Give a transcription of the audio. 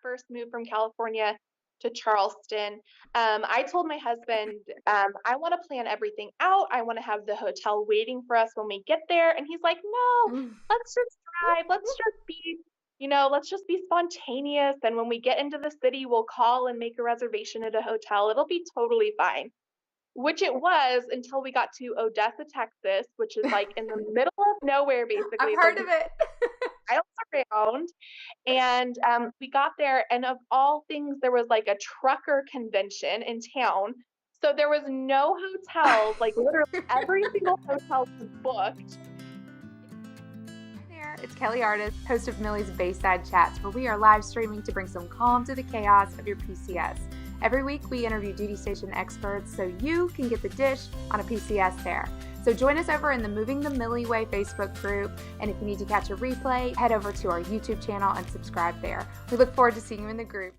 first move from California to Charleston, I told my husband, I want to plan everything out. I want to have the hotel waiting for us when we get there. And he's like, no, Mm. let's just drive. Let's just be spontaneous. And when we get into the city, we'll call and make a reservation at a hotel. It'll be totally fine. Which it was until we got to Odessa, Texas, which is like in the middle of nowhere, I've basically. It's like heard of it. miles around. And we got there, and of all things, there was like a trucker convention in town. So there was no hotels, like literally every single hotel was booked. Hi there, it's Kelly Artist, host of Millie's Baseside Chats, where we are live streaming to bring some calm to the chaos of your PCS. Every week, we interview duty station experts so you can get the dish on a PCS there. So join us over in the Moving the Millie Way Facebook group, and if you need to catch a replay, head over to our YouTube channel and subscribe there. We look forward to seeing you in the group.